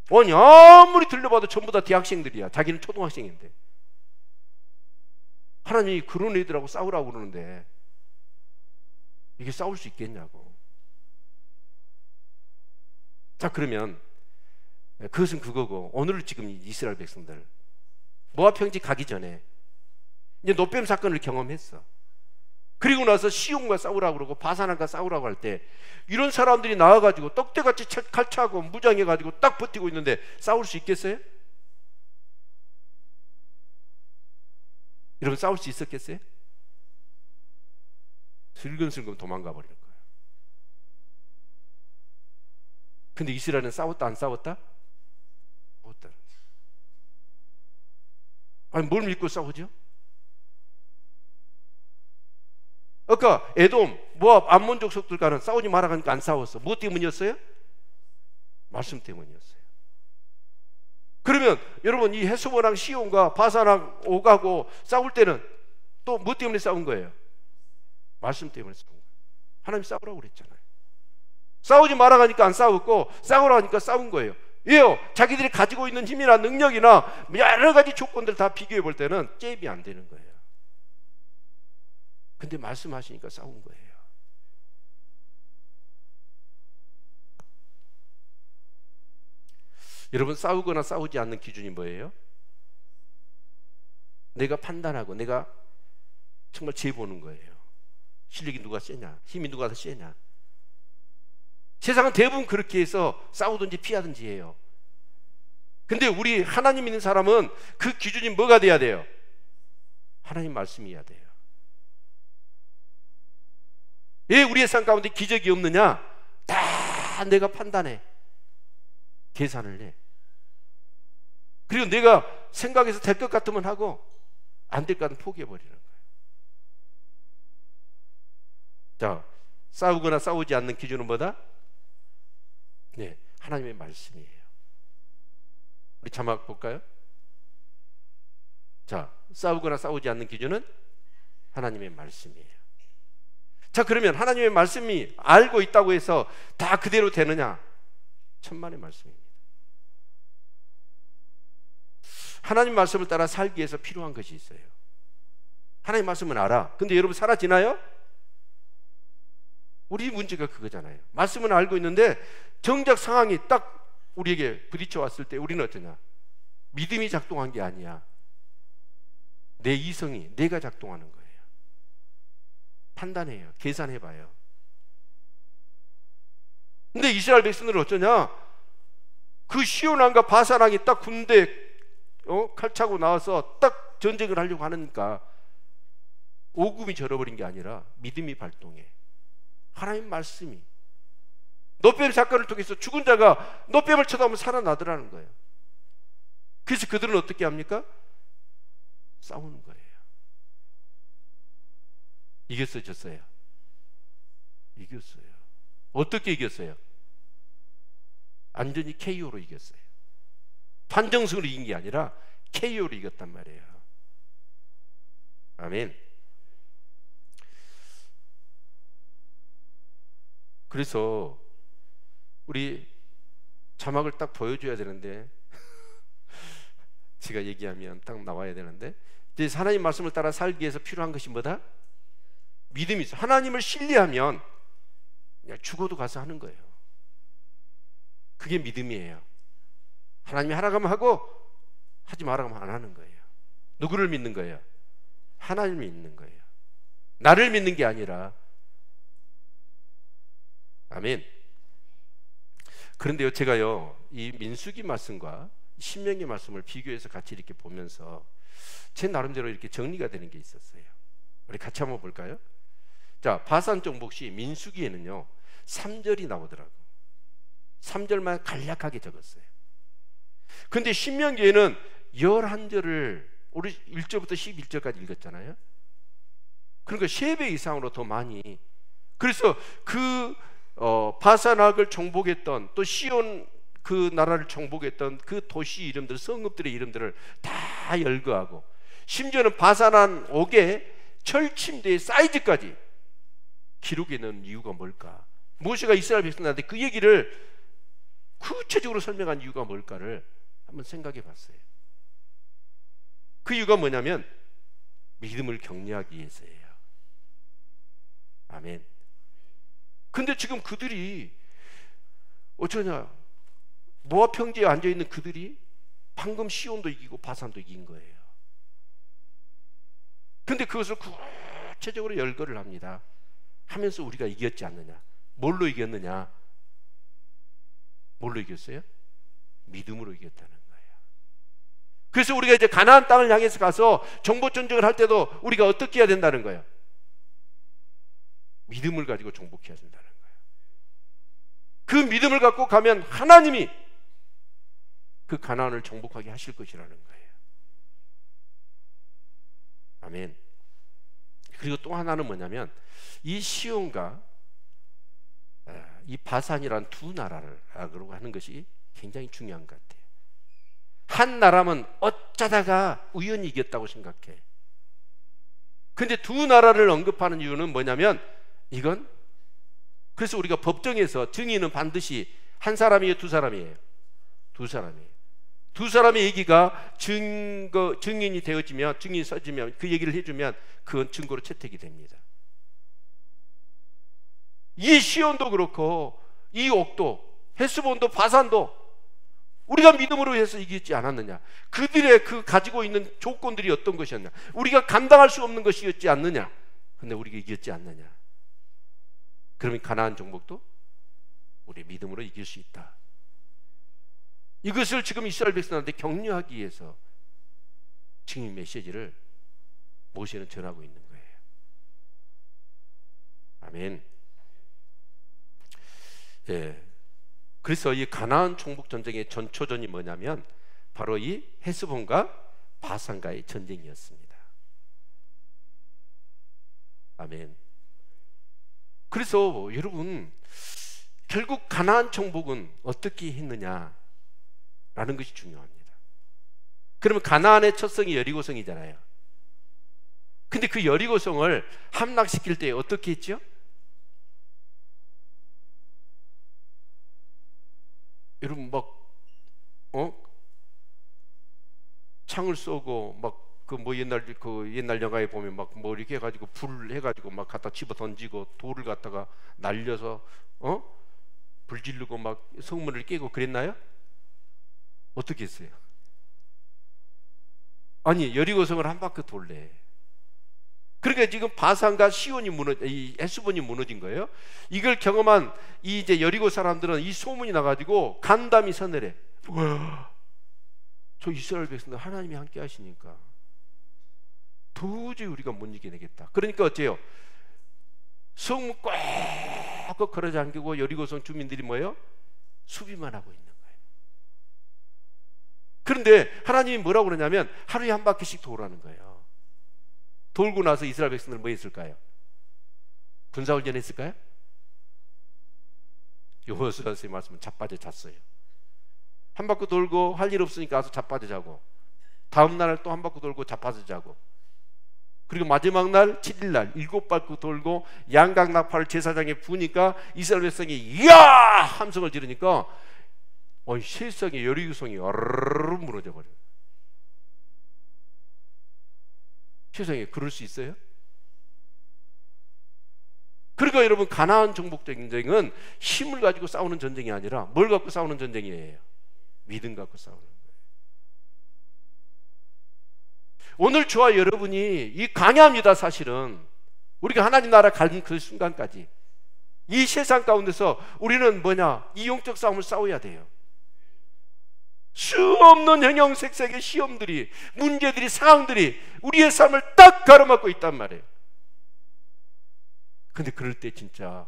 아니 아무리 들려봐도 전부 다 대학생들이야. 자기는 초등학생인데. 하나님이 그런 애들하고 싸우라고 그러는데 이게 싸울 수 있겠냐고. 자, 그러면 그것은 그거고, 오늘 지금 이스라엘 백성들 모압 평지 가기 전에 이제 노뱀 사건을 경험했어. 그리고 나서 시온과 싸우라고 그러고 바산과 싸우라고 할 때 이런 사람들이 나와가지고 떡대같이 칼차고 무장해가지고 딱 버티고 있는데 싸울 수 있겠어요? 여러분, 싸울 수 있었겠어요? 슬금슬금 도망가 버릴 거예요. 근데 이스라엘은 싸웠다 안 싸웠다? 싸웠다. 아니 뭘 믿고 싸우죠? 아까 에돔, 모압, 암몬족 속들과는 싸우지 마라 하니까 안 싸웠어. 무엇 때문이었어요? 말씀 때문이었어요. 그러면 여러분, 이 헤스본랑 시온과 바산랑 오가고 싸울 때는 또 무엇 때문에 싸운 거예요? 말씀 때문에 싸운 거예요. 하나님 싸우라고 그랬잖아요. 싸우지 마라 하니까 안 싸웠고 싸우라 하니까 싸운 거예요. 왜요? 자기들이 가지고 있는 힘이나 능력이나 여러 가지 조건들 다 비교해 볼 때는 잽이 안 되는 거예요. 근데 말씀하시니까 싸운 거예요. 여러분, 싸우거나 싸우지 않는 기준이 뭐예요? 내가 판단하고 내가 정말 재보는 거예요. 실력이 누가 세냐, 힘이 누가 더 세냐. 세상은 대부분 그렇게 해서 싸우든지 피하든지 해요. 근데 우리 하나님 믿는 사람은 그 기준이 뭐가 돼야 돼요? 하나님 말씀이어야 돼요. 왜 우리의 삶 가운데 기적이 없느냐? 다 내가 판단해, 계산을 해. 그리고 내가 생각해서 될 것 같으면 하고 안 될 것 같으면 포기해버리는 거예요. 자, 싸우거나 싸우지 않는 기준은 뭐다? 네, 하나님의 말씀이에요. 우리 자막 볼까요? 자, 싸우거나 싸우지 않는 기준은 하나님의 말씀이에요. 자, 그러면 하나님의 말씀이 알고 있다고 해서 다 그대로 되느냐? 천만의 말씀입니다. 하나님 말씀을 따라 살기 위해서 필요한 것이 있어요. 하나님 말씀은 알아. 근데 여러분, 사라지나요? 우리 문제가 그거잖아요. 말씀은 알고 있는데 정작 상황이 딱 우리에게 부딪혀 왔을 때 우리는 어떠냐? 믿음이 작동한 게 아니야. 내 이성이, 내가 작동하는 거예요. 판단해요. 계산해봐요. 근데 이스라엘 백성들은 어쩌냐? 그 시온왕과 바산왕이 딱 군대 칼 차고 나와서 딱 전쟁을 하려고 하니까 오금이 절어버린 게 아니라 믿음이 발동해. 하나님 말씀이. 노뱀 사건을 통해서 죽은 자가 노뱀을 쳐다보면 살아나더라는 거예요. 그래서 그들은 어떻게 합니까? 싸우는 거예요. 이겼어요, 졌어요? 이겼어요. 어떻게 이겼어요? 완전히 KO로 이겼어요. 판정승으로 이긴 게 아니라 KO로 이겼단 말이에요. 아멘. 그래서 우리 자막을 딱 보여줘야 되는데 제가 얘기하면 딱 나와야 되는데, 이제 하나님 말씀을 따라 살기 위해서 필요한 것이 뭐다? 믿음이 있어. 하나님을 신뢰하면 그냥 죽어도 가서 하는 거예요. 그게 믿음이에요. 하나님이 하라고 하면 하고, 하지 말라고 하면 안 하는 거예요. 누구를 믿는 거예요? 하나님을 믿는 거예요. 나를 믿는 게 아니라. 아멘. 그런데요, 제가요, 이 민수기 말씀과 신명기 말씀을 비교해서 같이 이렇게 보면서 제 나름대로 이렇게 정리가 되는 게 있었어요. 우리 같이 한번 볼까요? 자, 바산 정복시 민수기에는요 3절이 나오더라고. 3절만 간략하게 적었어요. 근데 신명기에는 11절을 우리 1절부터 11절까지 읽었잖아요. 그러니까 3배 이상으로 더 많이. 그래서 그 바산악을 정복했던, 또 시온 그 나라를 정복했던 그 도시 이름들, 성읍들의 이름들을 다 열거하고, 심지어는 바산한 옥의 철침대의 사이즈까지 기록해 놓은 이유가 뭘까? 모세가 이스라엘 백성들한테 그 얘기를 구체적으로 설명한 이유가 뭘까를 한번 생각해 봤어요. 그 이유가 뭐냐면 믿음을 격려하기 위해서예요. 아멘. 근데 지금 그들이 어쩌냐, 모압 평지에 앉아있는 그들이 방금 시온도 이기고 바산도 이긴 거예요. 근데 그것을 구체적으로 열거를 합니다. 하면서 우리가 이겼지 않느냐? 뭘로 이겼느냐? 뭘로 이겼어요? 믿음으로 이겼다는 거예요. 그래서 우리가 이제 가나안 땅을 향해서 가서 정복 전쟁을 할 때도 우리가 어떻게 해야 된다는 거예요? 믿음을 가지고 정복해야 된다는 거예요. 그 믿음을 갖고 가면 하나님이 그 가나안을 정복하게 하실 것이라는 거예요. 아멘. 그리고 또 하나는 뭐냐면 이 시온과 이 바산이란 두 나라를 그러고 하는 것이 굉장히 중요한 것 같아요. 한 나라면 어쩌다가 우연히 이겼다고 생각해. 근데 두 나라를 언급하는 이유는 뭐냐면, 이건 그래서 우리가 법정에서 증인은 반드시 한 사람이에요, 두 사람이에요? 두 사람이에요. 두 사람의 얘기가 증인이 되어지면, 증인이 써지면, 그 얘기를 해주면 그건 증거로 채택이 됩니다. 이 시온도 그렇고 이 옥도, 헤스본도, 바산도 우리가 믿음으로 해서 이기지 않았느냐? 그들의 그 가지고 있는 조건들이 어떤 것이었냐? 우리가 감당할 수 없는 것이었지 않느냐? 근데 우리가 이겼지 않느냐? 그러면 가나안 정복도 우리 믿음으로 이길 수 있다. 이것을 지금 이스라엘 백성한테 격려하기 위해서 증인 메시지를 모세는 전하고 있는 거예요. 아멘. 예. 그래서 이 가나안 정복 전쟁의 전초전이 뭐냐면 바로 이 헤스본과 바산과의 전쟁이었습니다. 아멘. 그래서 여러분, 결국 가나안 정복은 어떻게 했느냐 라는 것이 중요합니다. 그러면 가나안의 첫 성이 여리고성이잖아요. 근데 그 여리고성을 함락시킬 때 어떻게 했죠? 여러분 창을 쏘고 옛날 영화에 보면 이렇게 해가지고 불 해가지고 갖다 집어 던지고 돌을 갖다가 날려서 불 지르고 성문을 깨고 그랬나요? 어떻게 했어요? 아니, 여리고성을 한 바퀴 돌래. 그러니까 지금 바산과 시온이 이 헤스본이 무너진 거예요. 이걸 경험한 이 이제 여리고 사람들은 이 소문이 나가지고 간담이 서늘해. 와, 저 이스라엘 백성들 하나님이 함께 하시니까 도저히 우리가 못 이겨내겠다. 그러니까 어째요? 성문 꽉 걸어 잠기고 여리고성 주민들이 뭐예요? 수비만 하고 있는 거예요. 그런데 하나님이 뭐라고 그러냐면 하루에 한 바퀴씩 도라는 거예요. 돌고 나서 이스라엘 백성들은 뭐 했을까요? 군사훈련 했을까요? 여호수아의 말씀은 자빠져 잤어요. 한 바퀴 돌고 할 일 없으니까 가서 자빠져 자고, 다음 날 또 한 바퀴 돌고 자빠져 자고, 그리고 마지막 날 7일날 7바퀴 돌고 양각 나팔을 제사장에 부으니까 이스라엘 백성이 이야 함성을 지르니까 실성의 여리구성이 어르르 무너져 버려요. 세상에 그럴 수 있어요? 그러니까 여러분, 가나안 정복 전쟁은 힘을 가지고 싸우는 전쟁이 아니라 뭘 갖고 싸우는 전쟁이에요? 믿음 갖고 싸우는 거예요. 오늘 저와 여러분이 이 강해합니다. 사실은 우리가 하나님 나라 갈 그 순간까지 이 세상 가운데서 우리는 이 영적 싸움을 싸워야 돼요. 수없는 형형색색의 시험들이, 문제들이, 상황들이 우리의 삶을 딱 가로막고 있단 말이에요. 근데 그럴 때 진짜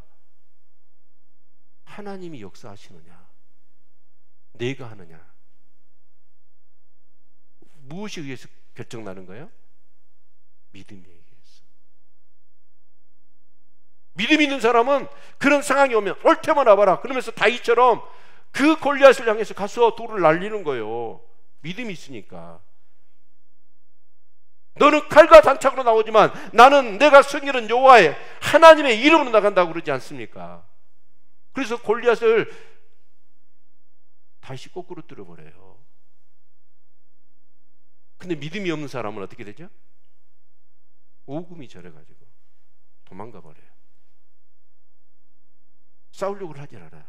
하나님이 역사하시느냐, 내가 하느냐, 무엇에 의해서 결정나는 거예요? 믿음에 의해서. 믿음 있는 사람은 그런 상황이 오면 올 테면 와봐라 그러면서 다윗처럼 그 골리앗을 향해서 가서 돌을 날리는 거예요. 믿음이 있으니까. 너는 칼과 단창으로 나오지만 나는 내가 섬기는 여호와의 하나님의 이름으로 나간다고 그러지 않습니까? 그래서 골리앗을 다시 거꾸로 뚫어버려요. 근데 믿음이 없는 사람은 어떻게 되죠? 오금이 저려가지고 도망가 버려요. 싸우려고 하지 않아.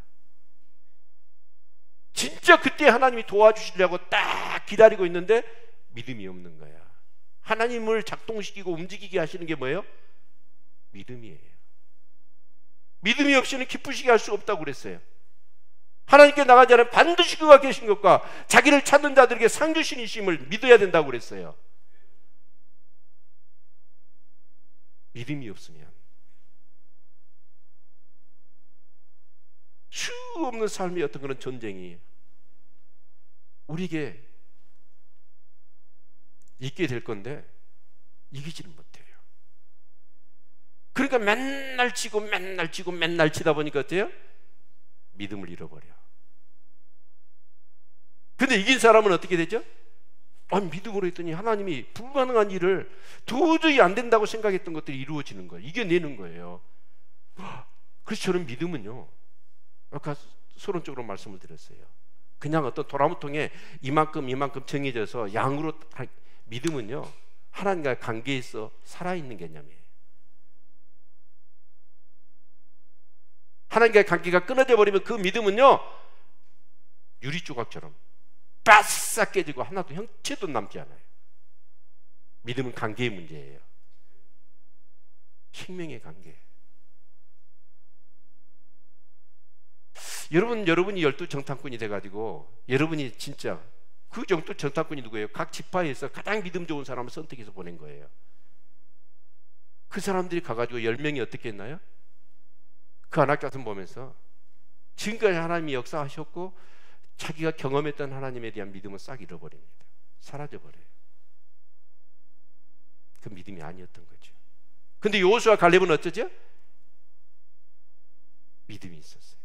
진짜 그때 하나님이 도와주시려고 딱 기다리고 있는데 믿음이 없는 거야. 하나님을 작동시키고 움직이게 하시는 게 뭐예요? 믿음이에요. 믿음이 없이는 기쁘시게 할 수 없다고 그랬어요. 하나님께 나가지 않으면 반드시 그가 계신 것과 자기를 찾는 자들에게 상 주시니심을 믿어야 된다고 그랬어요. 믿음이 없으면 수 없는 삶의 어떤 그런 전쟁이 우리에게 있게 될 건데 이기지는 못해요. 그러니까 맨날 치고 맨날 치고 맨날 치다 보니까 어때요? 믿음을 잃어버려. 근데 이긴 사람은 어떻게 되죠? 믿음으로 했더니 하나님이 불가능한 일을 도저히 안 된다고 생각했던 것들이 이루어지는 거예요. 이겨내는 거예요. 그래서 저는 믿음은요, 아까 서론적으로 말씀을 드렸어요. 그냥 어떤 도라무통에 이만큼 정해져서 양으로, 믿음은요 하나님과의 관계에서 살아있는 개념이에요. 하나님과의 관계가 끊어져 버리면 그 믿음은요 유리조각처럼 바싹 깨지고 하나도 형체도 남지 않아요. 믿음은 관계의 문제예요. 생명의 관계. 여러분이 12정탐꾼이 돼가지고 여러분이 진짜 그 정도 정탐꾼이 누구예요? 각 지파에서 가장 믿음 좋은 사람을 선택해서 보낸 거예요. 그 사람들이 가가지고 10명이 어떻게 했나요? 그 안악자손 보면서 지금까지 하나님이 역사하셨고 자기가 경험했던 하나님에 대한 믿음을 싹 잃어버립니다. 사라져버려요. 그 믿음이 아니었던 거죠. 근데 여호수아 갈렙은 어쩌죠? 믿음이 있었어요.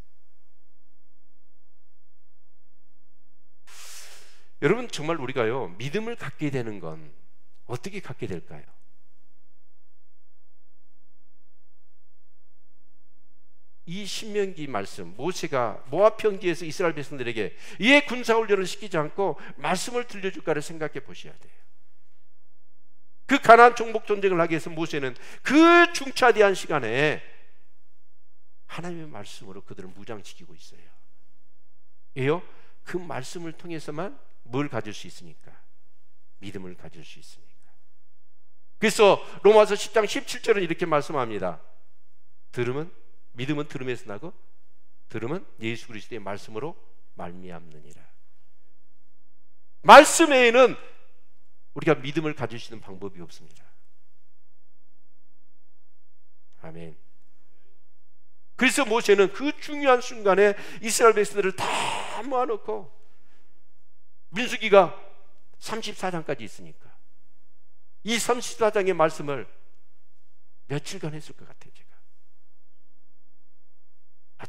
여러분, 정말 우리가요 믿음을 갖게 되는 건 어떻게 갖게 될까요? 이 신명기 말씀, 모세가 모압 평지에서 이스라엘 백성들에게 왜 군사훈련을 시키지 않고 말씀을 들려줄까를 생각해 보셔야 돼요. 그 가나안 정복 전쟁을 하기 위해서 모세는 그 중차대한 시간에 하나님의 말씀으로 그들을 무장시키고 있어요. 왜요? 그 말씀을 통해서만 뭘 가질 수 있으니까? 믿음을 가질 수 있으니까. 그래서 로마서 10장 17절은 이렇게 말씀합니다. 믿음은 들음에서 나고 들음은 예수 그리스도의 말씀으로 말미암느니라. 말씀 외에는 우리가 믿음을 가질 수 있는 방법이 없습니다. 아멘. 그래서 모세는 그 중요한 순간에 이스라엘 백성들을 다 모아놓고, 민수기가 34장까지 있으니까 이 34장의 말씀을 며칠간 했을 것 같아요. 제가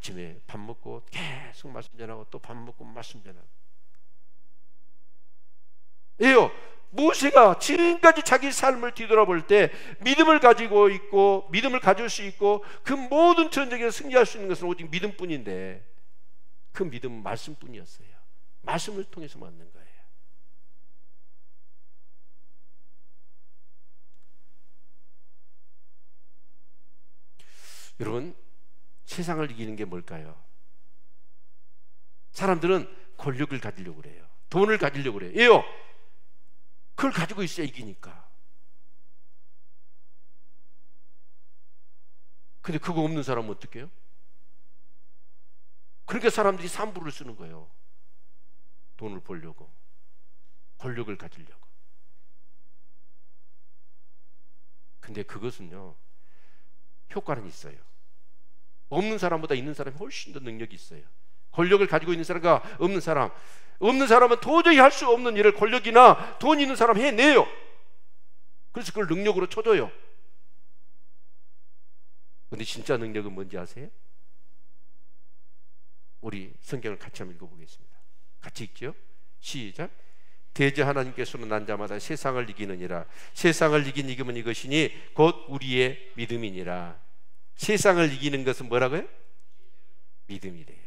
아침에 밥 먹고 계속 말씀 전하고 또 밥 먹고 말씀 전하고. 예요. 모세가 지금까지 자기 삶을 뒤돌아볼 때 믿음을 가지고 있고 믿음을 가질 수 있고 그 모든 전쟁에서 승리할 수 있는 것은 오직 믿음뿐인데 그 믿음은 말씀뿐이었어요. 말씀을 통해서 얻는 거예요. 여러분, 세상을 이기는 게 뭘까요? 사람들은 권력을 가지려고 그래요. 돈을 가지려고 그래요. 예요. 그걸 가지고 있어야 이기니까. 근데 그거 없는 사람은 어떻게 해요? 그러니까 사람들이 삼부를 쓰는 거예요. 돈을 벌려고, 권력을 가지려고. 근데 그것은요, 효과는 있어요. 없는 사람보다 있는 사람이 훨씬 더 능력이 있어요. 권력을 가지고 있는 사람과 없는 사람은 도저히 할 수 없는 일을 권력이나 돈 있는 사람 해내요. 그래서 그걸 능력으로 쳐줘요. 근데 진짜 능력은 뭔지 아세요? 우리 성경을 같이 한번 읽어보겠습니다. 같이 읽죠? 시작. 대저 하나님께서는 난 자마다 세상을 이기느니라. 세상을 이긴 이름은 이것이니 곧 우리의 믿음이니라. 세상을 이기는 것은 뭐라고요? 믿음이래요.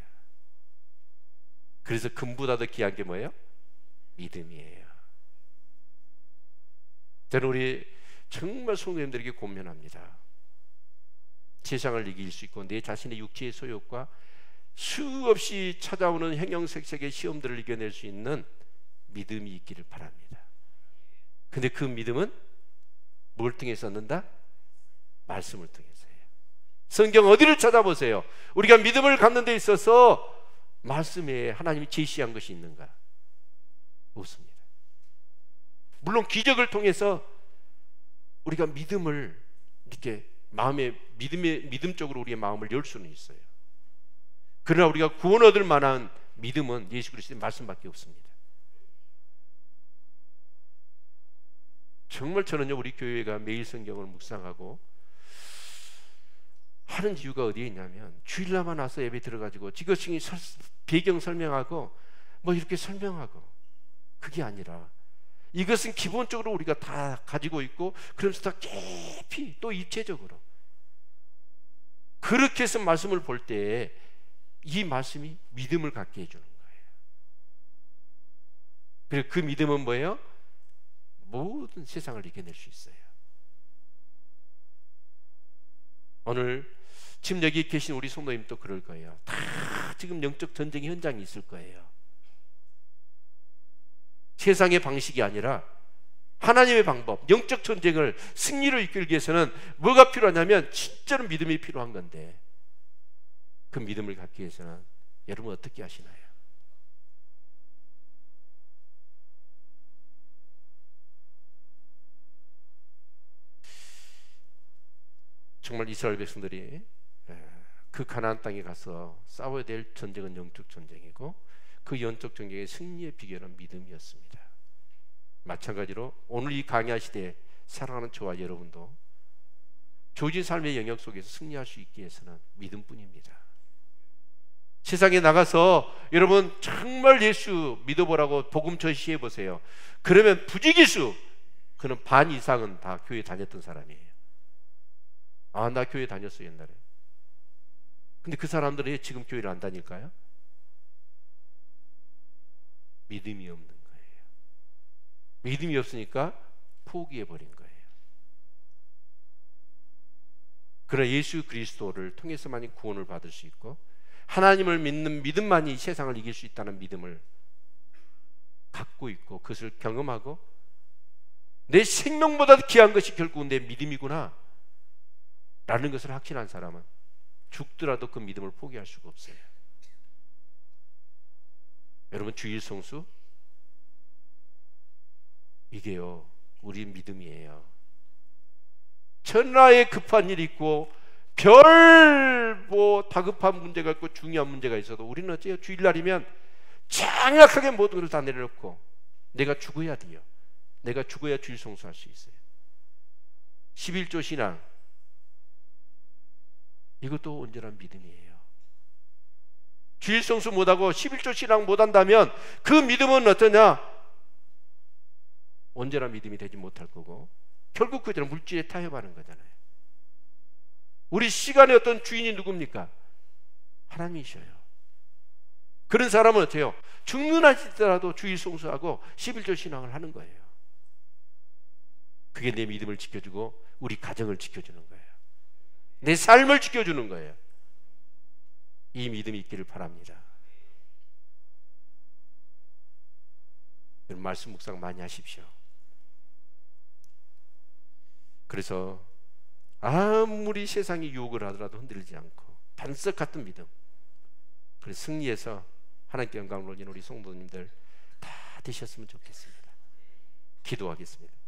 그래서 금보다 더 귀한 게 뭐예요? 믿음이에요. 저는 우리 정말 성도님들에게 권면합니다. 세상을 이길 수 있고 내 자신의 육체의 소욕과 수없이 찾아오는 형형색색의 시험들을 이겨낼 수 있는 믿음이 있기를 바랍니다. 근데 그 믿음은 뭘 통해서 얻는다? 말씀을 통해서요. 성경 어디를 찾아보세요. 우리가 믿음을 갖는 데 있어서 말씀에 하나님이 제시한 것이 있는가? 없습니다. 물론 기적을 통해서 우리가 믿음을 이렇게 믿음 쪽으로 우리의 마음을 열 수는 있어요. 그러나 우리가 구원 얻을 만한 믿음은 예수 그리스도의 말씀밖에 없습니다. 정말 저는요, 우리 교회가 매일 성경을 묵상하고 하는 이유가 어디에 있냐면, 주일날만 와서 예배 들어가지고 지거층이 배경 설명하고 뭐 이렇게 설명하고, 그게 아니라 이것은 기본적으로 우리가 다 가지고 있고, 그러면서 더 깊이 또 입체적으로 그렇게 해서 말씀을 볼 때 이 말씀이 믿음을 갖게 해주는 거예요. 그리고 그 믿음은 뭐예요? 모든 세상을 이겨낼 수 있어요. 오늘 지금 여기 계신 우리 성도님도 그럴 거예요. 다 지금 영적 전쟁 현장이 있을 거예요. 세상의 방식이 아니라 하나님의 방법, 영적 전쟁을 승리로 이끌기 위해서는 뭐가 필요하냐면 진짜로 믿음이 필요한 건데, 그 믿음을 갖기 위해서는 여러분 어떻게 하시나요? 정말 이스라엘 백성들이 그 가나안 땅에 가서 싸워야 될 전쟁은 영적 전쟁이고, 그 영적 전쟁의 승리의 비결은 믿음이었습니다. 마찬가지로 오늘 이 강야 시대에 살아가는 저와 여러분도 주어진 삶의 영역 속에서 승리할 수 있기 위해서는 믿음뿐입니다. 세상에 나가서 여러분 정말 예수 믿어보라고 복음 전시해 보세요. 그러면 부지기수 그는 반 이상은 다 교회 다녔던 사람이에요. 아, 나 교회 다녔어 옛날에. 근데 그 사람들은 왜 지금 교회를 안 다닐까요? 믿음이 없는 거예요. 믿음이 없으니까 포기해버린 거예요. 그러나 예수 그리스도를 통해서만이 구원을 받을 수 있고, 하나님을 믿는 믿음만이 세상을 이길 수 있다는 믿음을 갖고 있고, 그것을 경험하고 내 생명보다 귀한 것이 결국은 내 믿음이구나 라는 것을 확신한 사람은 죽더라도 그 믿음을 포기할 수가 없어요. 여러분, 주일 성수 이게요, 우리 믿음이에요. 천하에 급한 일이 있고 뭐 다급한 문제가 있고 중요한 문제가 있어도 우리는 어째요? 주일날이면 장약하게 모든 것을 다 내려놓고 내가 죽어야 돼요. 내가 죽어야 주일 성수할 수 있어요. 11조 신앙, 이것도 온전한 믿음이에요. 주일 성수 못하고 11조 신앙 못한다면 그 믿음은 어떠냐? 언제나 믿음이 되지 못할 거고 결국 그들은 물질에 타협하는 거잖아요. 우리 시간의 어떤 주인이 누굽니까? 하나님이셔요. 그런 사람은 어때요? 죽는 하시더라도 주일 성수하고 11조 신앙을 하는 거예요. 그게 내 믿음을 지켜주고 우리 가정을 지켜주는 거예요. 내 삶을 지켜주는 거예요. 이 믿음이 있기를 바랍니다. 여러분 말씀 묵상 많이 하십시오. 그래서 아무리 세상이 유혹을 하더라도 흔들리지 않고 반석 같은 믿음, 그래서 승리해서 하나님께 영광을 올리는 우리 성도님들 다 되셨으면 좋겠습니다. 기도하겠습니다.